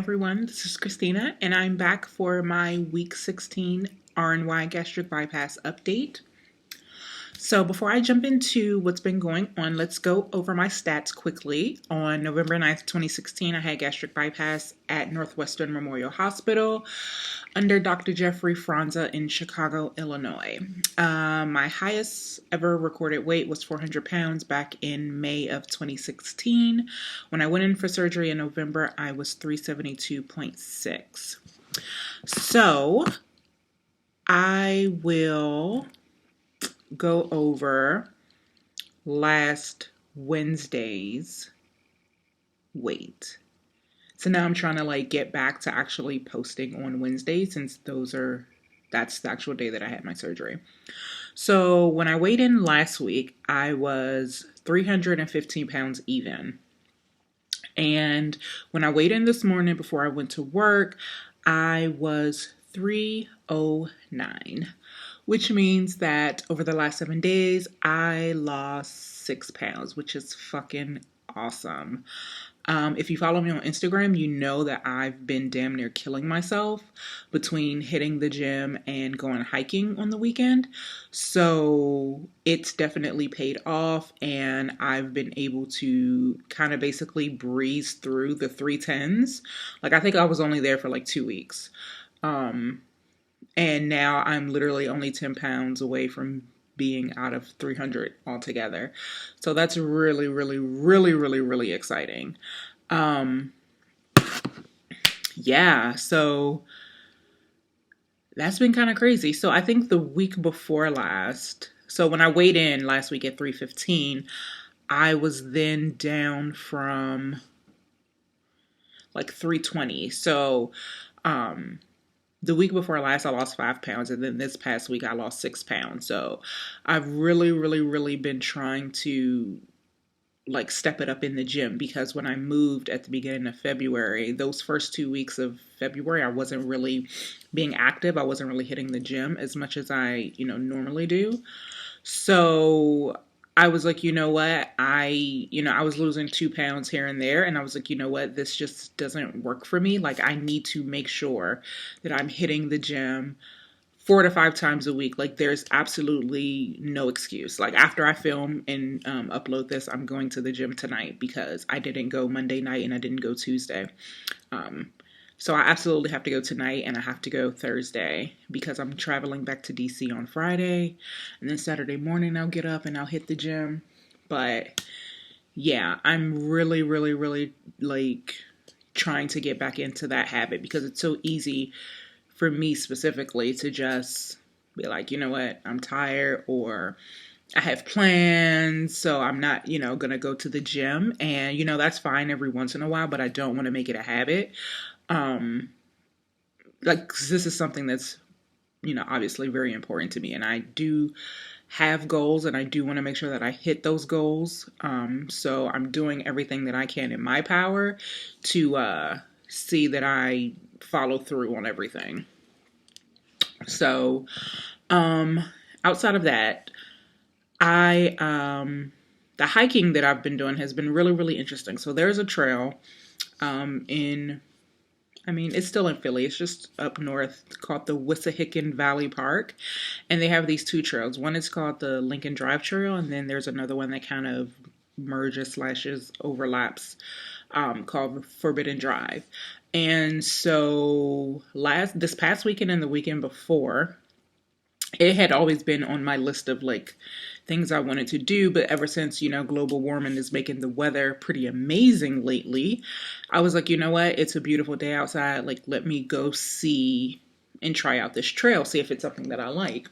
Everyone, this is Christina, and I'm back for my week 16 RNY gastric bypass update. So, before I jump into what's been going on, let's go over my stats quickly. On November 9th, 2016, I had gastric bypass at Northwestern Memorial Hospital under Dr. Jeffrey Franza in Chicago, Illinois. My highest ever recorded weight was 400 pounds back in May of 2016. When I went in for surgery in November, I was 372.6. So I will go over last Wednesday's weight. So now I'm trying to get back to actually posting on Wednesdays since that's the actual day that I had my surgery. So when I weighed in last week, I was 315 pounds even. And when I weighed in this morning before I went to work, I was 309, which means that over the last 7 days, I lost 6 pounds, which is fucking awesome. If you follow me on Instagram, you know that I've been damn near killing myself between hitting the gym and going hiking on the weekend. So it's definitely paid off, and I've been able to kind of basically breeze through the 310s. I think I was only there for 2 weeks. And now I'm literally only 10 pounds away from being out of 300 altogether. So that's really, really, really, really, really exciting. Yeah, so that's been kind of crazy. So I think the week before last, so when I weighed in last week at 315, I was then down from 320. So, the week before last, I lost 5 pounds, and then this past week, I lost 6 pounds. So I've really, really, really been trying to step it up in the gym, because when I moved at the beginning of February, those first 2 weeks of February, I wasn't really being active. I wasn't really hitting the gym as much as I, normally do. So I was like, you know what? I was losing 2 pounds here and there. And I was like, you know what? This just doesn't work for me. I need to make sure that I'm hitting the gym 4 to 5 times a week. There's absolutely no excuse. After I film and upload this, I'm going to the gym tonight because I didn't go Monday night and I didn't go Tuesday. So I absolutely have to go tonight, and I have to go Thursday because I'm traveling back to DC on Friday, and then Saturday morning I'll get up and I'll hit the gym. But yeah, I'm really, really, really trying to get back into that habit, because it's so easy for me specifically to just be like, you know what, I'm tired, or I have plans, so I'm not, gonna go to the gym. And, that's fine every once in a while, but I don't want to make it a habit. This is something that's, obviously very important to me, and I do have goals, and I do want to make sure that I hit those goals. So I'm doing everything that I can in my power to see that I follow through on everything. So, outside of that, the hiking that I've been doing has been really, really interesting. So there's a trail, it's still in Philly. It's just up north, called the Wissahickon Valley Park. And they have these 2 trails. One is called the Lincoln Drive Trail, and then there's another one that kind of merges / overlaps, called Forbidden Drive. And so this past weekend and the weekend before, it had always been on my list of things I wanted to do, but ever since, global warming is making the weather pretty amazing lately, I was like, you know what, it's a beautiful day outside, let me go see and try out this trail, see if it's something that I like.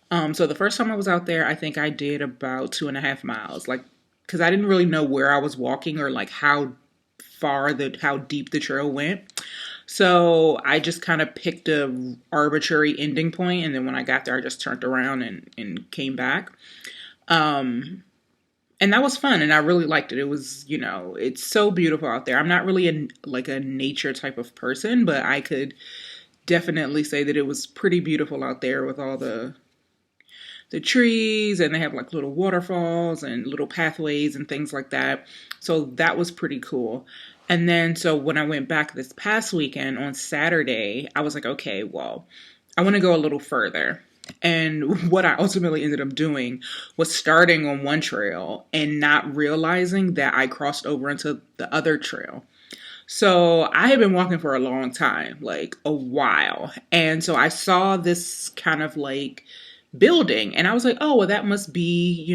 So the first time I was out there, I think I did about 2.5 miles, because I didn't really know where I was walking, or how deep the trail went. So I just kind of picked a arbitrary ending point, and then when I got there, I just turned around and came back. And that was fun, and I really liked it. It was, it's so beautiful out there. I'm not really a nature type of person, but I could definitely say that it was pretty beautiful out there with all the trees, and they have little waterfalls and little pathways and things like that. So that was pretty cool. And then, so when I went back this past weekend on Saturday, I was like, okay, well, I want to go a little further. And what I ultimately ended up doing was starting on one trail and not realizing that I crossed over into the other trail. So I had been walking for a long time, like a while. And so I saw this kind of like building and I was like, oh, well, that must be,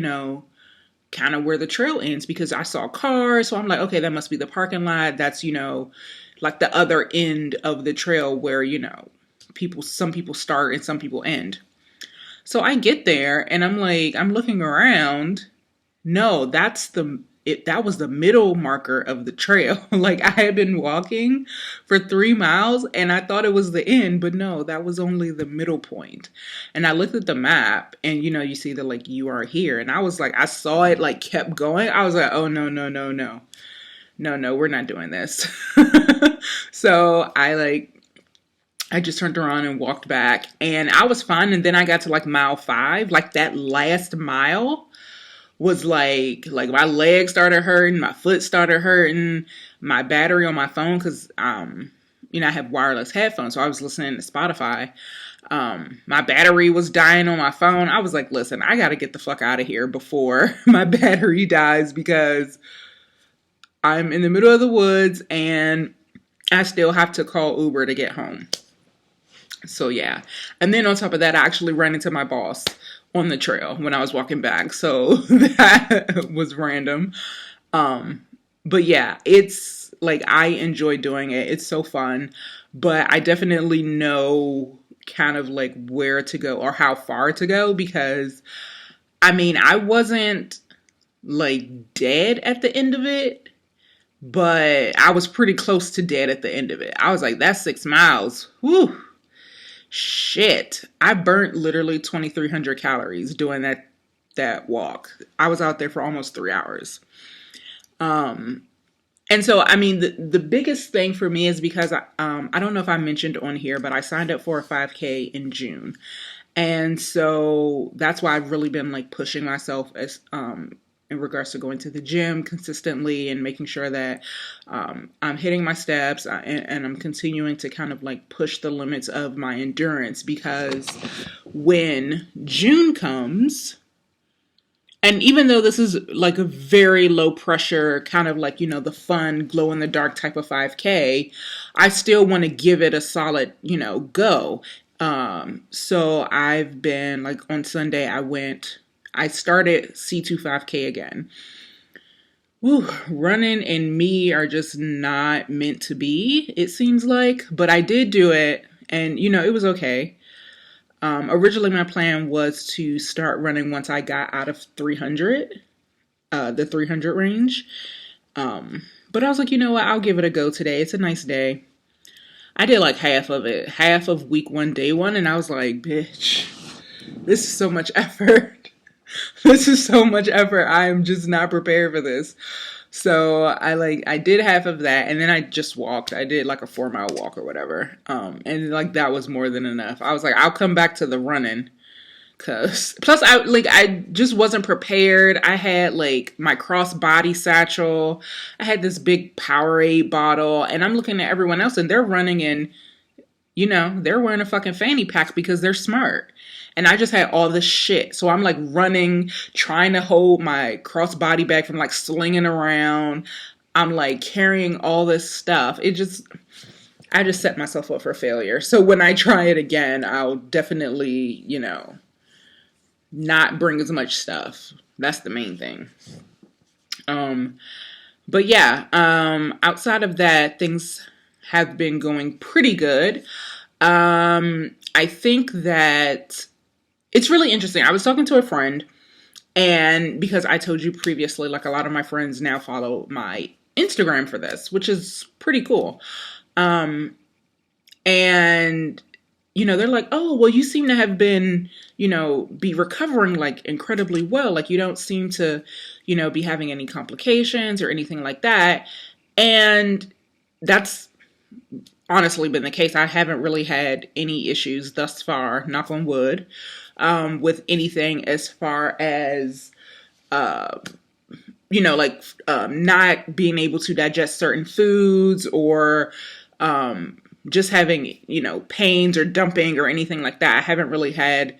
kind of where the trail ends because I saw cars. So I'm like, okay, that must be the parking lot. That's, like the other end of the trail where, some people start and some people end. So I get there and I'm like, I'm looking around. No, that was the middle marker of the trail. Like I had been walking for 3 miles and I thought it was the end, but no, that was only the middle point. And I looked at the map and you see that like you are here. And I was like, I saw it like kept going. I was like, oh no, no, no, no. No, we're not doing this. So I just turned around and walked back and I was fine. And then I got to like mile 5, like that last mile was like my legs started hurting, my foot started hurting, my battery on my phone, cause, I have wireless headphones. So I was listening to Spotify. My battery was dying on my phone. I was like, listen, I got to get the fuck out of here before my battery dies because I'm in the middle of the woods and I still have to call Uber to get home. So yeah. And then on top of that, I actually ran into my boss on the trail when I was walking back. So that was random. But yeah, it's like, I enjoy doing it. It's so fun, but I definitely know kind of like where to go or how far to go because I wasn't like dead at the end of it, but I was pretty close to dead at the end of it. I was like, that's 6 miles. Whew. Shit. I burnt literally 2,300 calories doing that walk. I was out there for almost 3 hours. And so, the biggest thing for me is because I don't know if I mentioned on here, but I signed up for a 5K in June. And so that's why I've really been like pushing myself as in regards to going to the gym consistently and making sure that I'm hitting my steps and I'm continuing to kind of like push the limits of my endurance because when June comes, and even though this is like a very low pressure, kind of like, the fun glow in the dark type of 5K, I still want to give it a solid, go. So I've been like on Sunday, I started C2 5K again. Woo, running and me are just not meant to be, it seems like, but I did do it and, it was okay. Originally my plan was to start running once I got out of 300, the 300 range. But I was like, you know what, I'll give it a go today. It's a nice day. I did like half of it, half of week 1, day 1. And I was like, bitch, this is so much effort. This is so much effort. I am just not prepared for this. So I did half of that and then I just walked. I did like a 4-mile walk or whatever. And like that was more than enough. I was like, I'll come back to the running. Plus I just wasn't prepared. I had like my crossbody satchel. I had this big Powerade bottle and I'm looking at everyone else and they're running in, they're wearing a fucking fanny pack because they're smart. And I just had all this shit. So I'm like running, trying to hold my crossbody bag from like slinging around. I'm like carrying all this stuff. I just set myself up for failure. So when I try it again, I'll definitely, not bring as much stuff. That's the main thing. But yeah, outside of that, things have been going pretty good. I think that it's really interesting. I was talking to a friend and because I told you previously, like a lot of my friends now follow my Instagram for this, which is pretty cool. And, they're like, oh, well, you seem to have been, be recovering like incredibly well. Like you don't seem to, be having any complications or anything like that. And that's honestly been the case. I haven't really had any issues thus far, knock on wood, with anything as far as like not being able to digest certain foods, or just having, pains or dumping or anything like that. I haven't really had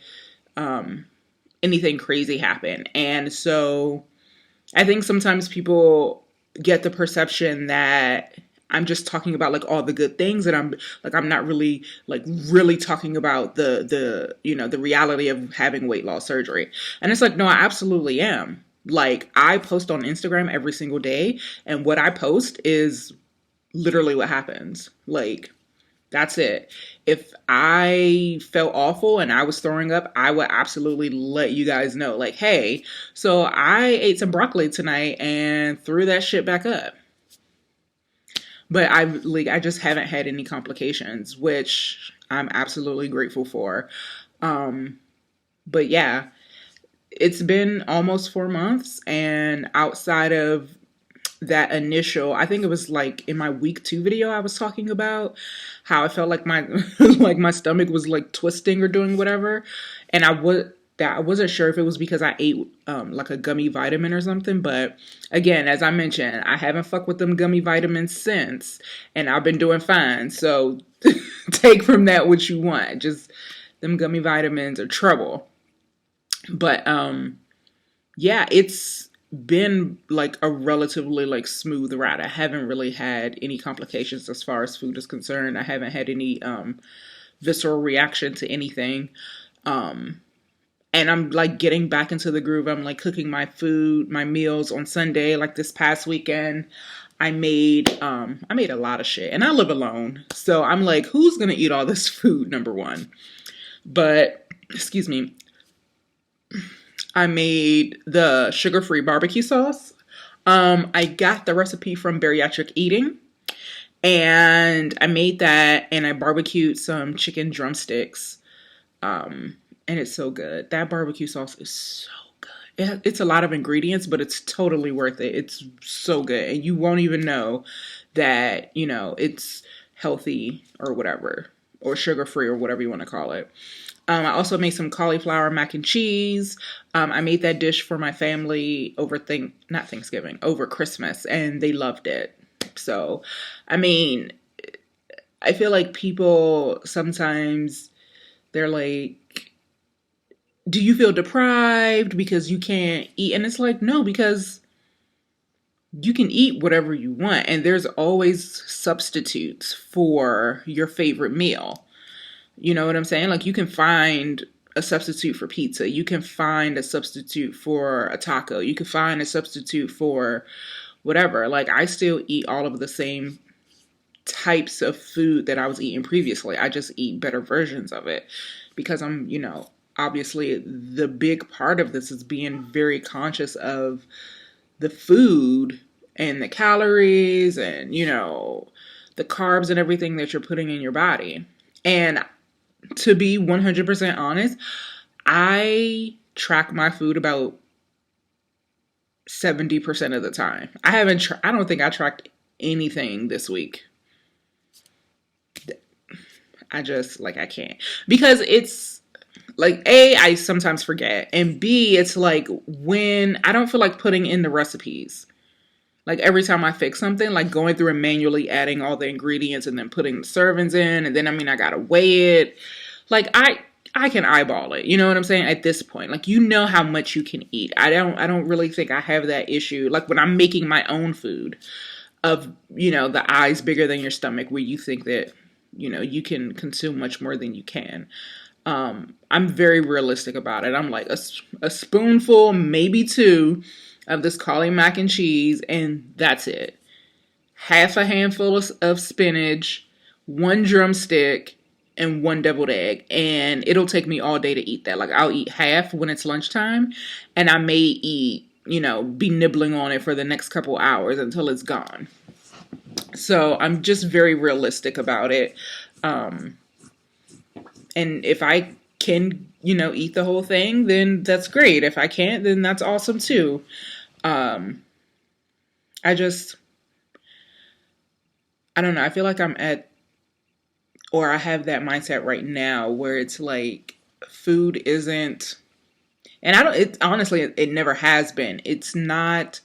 anything crazy happen. And so I think sometimes people get the perception that I'm just talking about like all the good things, and I'm not really really talking about the reality of having weight loss surgery. And it's like, no, I absolutely am. Like, I post on Instagram every single day, and what I post is literally what happens. Like, that's it. If I felt awful and I was throwing up, I would absolutely let you guys know. Like, hey, so I ate some broccoli tonight and threw that shit back up. But I just haven't had any complications, which I'm absolutely grateful for. But yeah, it's been almost 4 months, and outside of that initial, I think it was like in my week 2 video, I was talking about how I felt like my like my stomach was like twisting or doing whatever, and I wasn't sure if it was because I ate like a gummy vitamin or something. But again, as I mentioned, I haven't fucked with them gummy vitamins since, and I've been doing fine. So take from that what you want. Just them gummy vitamins are trouble. But yeah, it's been like a relatively like smooth ride. I haven't really had any complications as far as food is concerned. I haven't had any visceral reaction to anything. And I'm like getting back into the groove. I'm like cooking my food, my meals on Sunday. Like this past weekend, I made a lot of shit, and I live alone. So I'm like, who's gonna eat all this food? Number one. But excuse me, I made the sugar-free barbecue sauce. I got the recipe from Bariatric Eating, and I made that, and I barbecued some chicken drumsticks. And it's so good. That barbecue sauce is so good. It's a lot of ingredients, but it's totally worth it. It's so good. And you won't even know that, it's healthy or whatever, or sugar-free or whatever you want to call it. I also made some cauliflower mac and cheese. I made that dish for my family over not Thanksgiving, over Christmas, and they loved it. So, I mean, I feel like people sometimes, they're like, do you feel deprived because you can't eat? And it's like, no, because you can eat whatever you want, and there's always substitutes for your favorite meal. You know what I'm saying? Like, you can find a substitute for pizza. You can find a substitute for a taco. You can find a substitute for whatever. Like, I still eat all of the same types of food that I was eating previously. I just eat better versions of it because I'm, obviously the big part of this is being very conscious of the food and the calories and, the carbs and everything that you're putting in your body. And to be 100% honest, I track my food about 70% of the time. I don't think I tracked anything this week. I just, I can't. Because it's, A, I sometimes forget. And B, it's when I don't feel like putting in the recipes. Every time I fix something, going through and manually adding all the ingredients and then putting the servings in. And then, I gotta weigh it. I can eyeball it. You know what I'm saying? At this point, how much you can eat. I don't really think I have that issue. When I'm making my own food of, the eyes bigger than your stomach, where you think that, you can consume much more than you can. I'm very realistic about it. I'm like a spoonful, maybe 2 of this cauli mac and cheese, and that's it. Half a handful of spinach, 1 drumstick, and 1 deviled egg. And it'll take me all day to eat that. I'll eat half when it's lunchtime, and I may eat, be nibbling on it for the next couple hours until it's gone. So I'm just very realistic about it. And if I can, eat the whole thing, then that's great. If I can't, then that's awesome too. I don't know. I feel like I'm I have that mindset right now where it's food isn't, and honestly, it never has been. It's not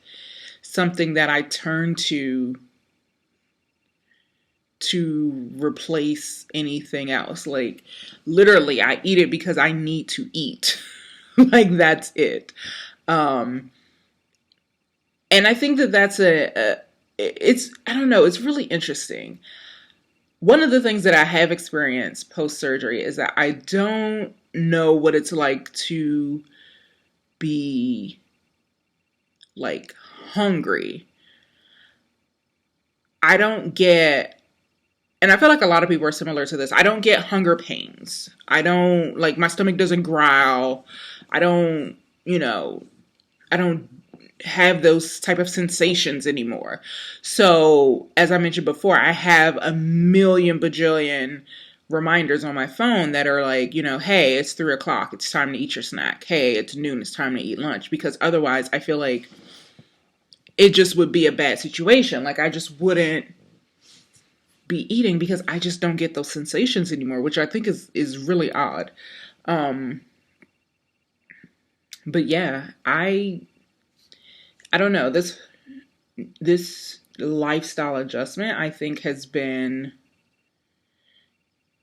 something that I turn to replace anything else. Like, literally, I eat it because I need to eat. Like, that's it. Um, and I think that it's, I don't know, it's really interesting. One of the things that I have experienced post surgery is that I don't know what it's like to be like hungry. I don't get, and I feel like a lot of people are similar to this. I don't get hunger pains. I don't, like, my stomach doesn't growl. I don't, you know, I don't have those type of sensations anymore. So, as I mentioned before, I have a million bajillion reminders on my phone that are like, hey, it's 3 o'clock. It's time to eat your snack. Hey, it's noon. It's time to eat lunch. Because otherwise, I feel like it just would be a bad situation. Like, I just wouldn't be eating because I just don't get those sensations anymore, which I think is really odd. Um, but yeah, I don't know. This lifestyle adjustment, I think, has been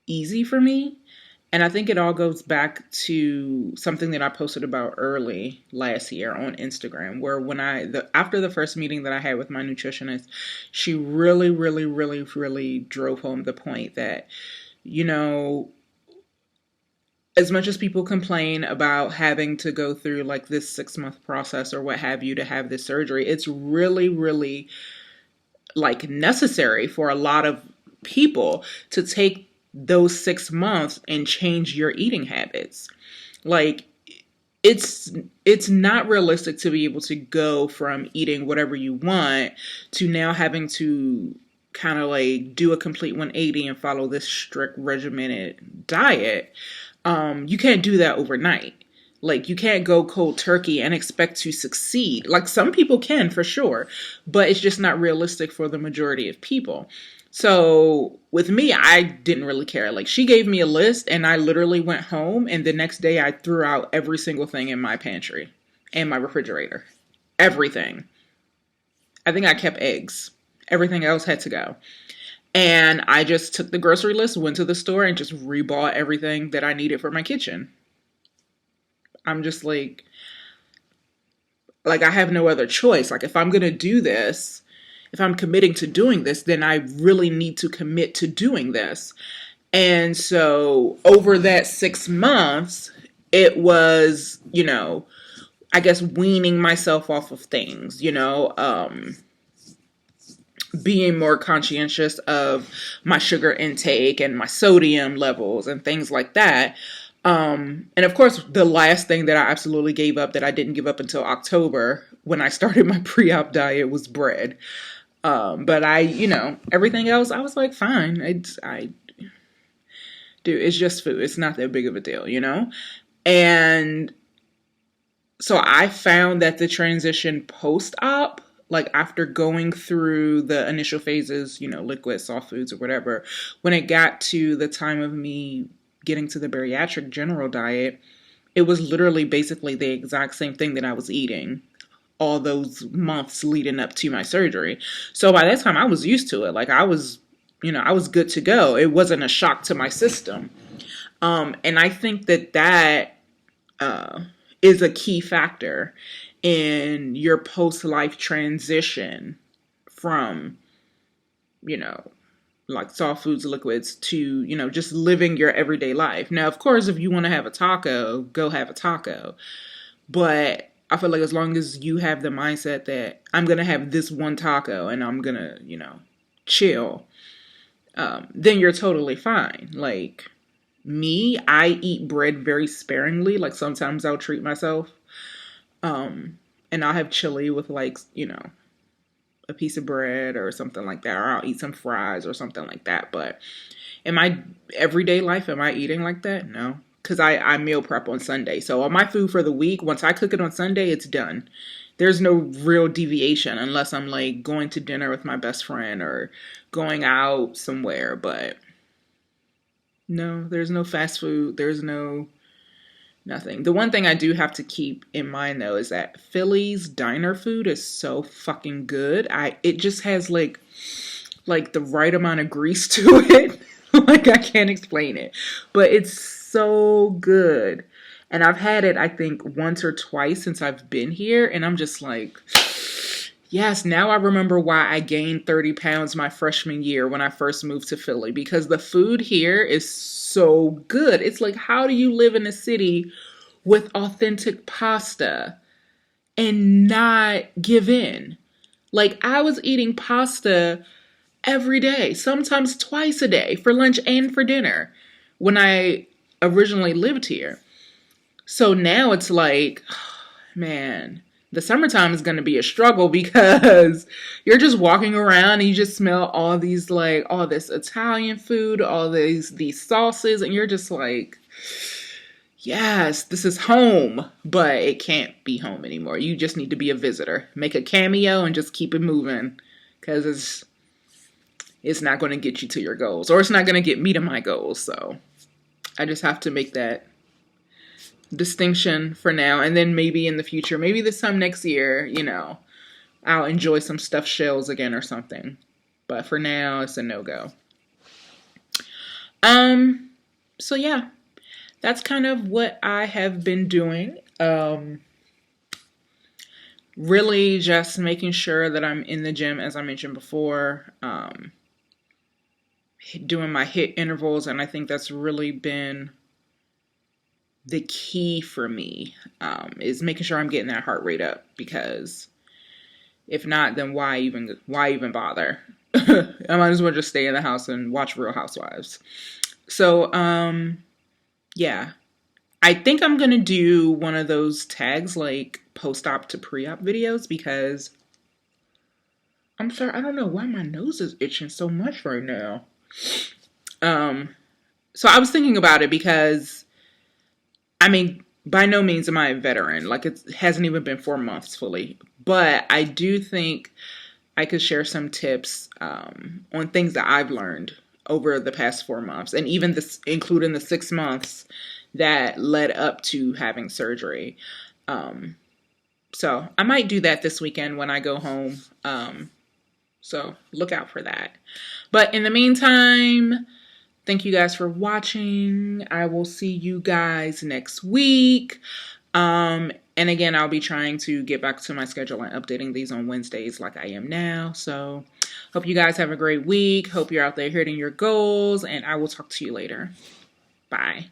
easy for me. And I think it all goes back to something that I posted about early last year on Instagram, where after the first meeting that I had with my nutritionist, she really, really, really, really drove home the point that, you know, as much as people complain about having to go through like this 6 month process or what have you to have this surgery, it's really, really like necessary for a lot of people to take those 6 months and change your eating habits. Like, it's not realistic to be able to go from eating whatever you want to now having to kind of like do a complete 180 and follow this strict regimented diet. You can't do that overnight. Like, you can't go cold turkey and expect to succeed. Like, some people can for sure, but it's just not realistic for the majority of people. So with me, I didn't really care. Like, she gave me a list and I literally went home, and the next day I threw out every single thing in my pantry and my refrigerator. Everything. I think I kept eggs. Everything else had to go. And I just took the grocery list, went to the store, and just rebought everything that I needed for my kitchen. I'm just like I have no other choice. Like, if I'm going to do this, if I'm committing to doing this, then I really need to commit to doing this. And so over that 6 months, it was, I guess weaning myself off of things, being more conscientious of my sugar intake and my sodium levels and things like that. And of course, the last thing that I absolutely gave up that I didn't give up until October when I started my pre-op diet was bread. But everything else, I was like, fine. It's just food. It's not that big of a deal. And so I found that the transition post-op, like after going through the initial phases, liquid, soft foods or whatever, when it got to the time of me getting to the bariatric general diet, it was literally basically the exact same thing that I was eating all those months leading up to my surgery. So by that time I was used to it. Like, I was good to go. It wasn't a shock to my system. And I think that is a key factor in your post-life transition from, like soft foods, liquids to, just living your everyday life. Now, of course, if you want to have a taco, go have a taco. But I feel like as long as you have the mindset that I'm going to have this one taco and I'm going to, chill, then you're totally fine. Like, me, I eat bread very sparingly. Like, sometimes I'll treat myself. And I'll have chili with like, a piece of bread or something like that. Or I'll eat some fries or something like that. But in my everyday life, am I eating like that? No. Because I meal prep on Sunday. So all my food for the week, once I cook it on Sunday, it's done. There's no real deviation unless I'm like going to dinner with my best friend or going out somewhere. But no, there's no fast food. There's no Nothing. The one thing I do have to keep in mind though is that Philly's diner food is so fucking good. It just has like the right amount of grease to it. Like I can't explain it. But it's so good. And I've had it I think once or twice since I've been here and I'm just like yes, now I remember why I gained 30 pounds my freshman year when I first moved to Philly because the food here is so good. It's like, how do you live in a city with authentic pasta and not give in? Like, I was eating pasta every day, sometimes twice a day for lunch and for dinner when I originally lived here. So now it's like, man, the summertime is going to be a struggle because you're just walking around and you just smell all these like all this Italian food, all these sauces, and you're just like, yes, this is home, but it can't be home anymore. You just need to be a visitor, make a cameo, and just keep it moving because it's not going to get you to your goals, or it's not going to get me to my goals. So I just have to make that distinction for now, and then maybe in the future, maybe this time next year, I'll enjoy some stuffed shells again or something. But for now, it's a no-go. So yeah, that's kind of what I have been doing. Really just making sure that I'm in the gym, as I mentioned before, doing my HIIT intervals, and I think that's really been the key for me, is making sure I'm getting that heart rate up, because if not, then why even bother? I might as well just stay in the house and watch Real Housewives. So, yeah, I think I'm going to do one of those tags like post-op to pre-op videos because I'm sorry, I don't know why my nose is itching so much right now. So I was thinking about it because I mean, by no means am I a veteran. Like, it hasn't even been 4 months fully. But I do think I could share some tips on things that I've learned over the past 4 months. And even this, including the 6 months that led up to having surgery. So I might do that this weekend when I go home. So look out for that. But in the meantime, thank you guys for watching. I will see you guys next week. And again, I'll be trying to get back to my schedule and updating these on Wednesdays like I am now. So hope you guys have a great week. Hope you're out there hitting your goals, and I will talk to you later. Bye.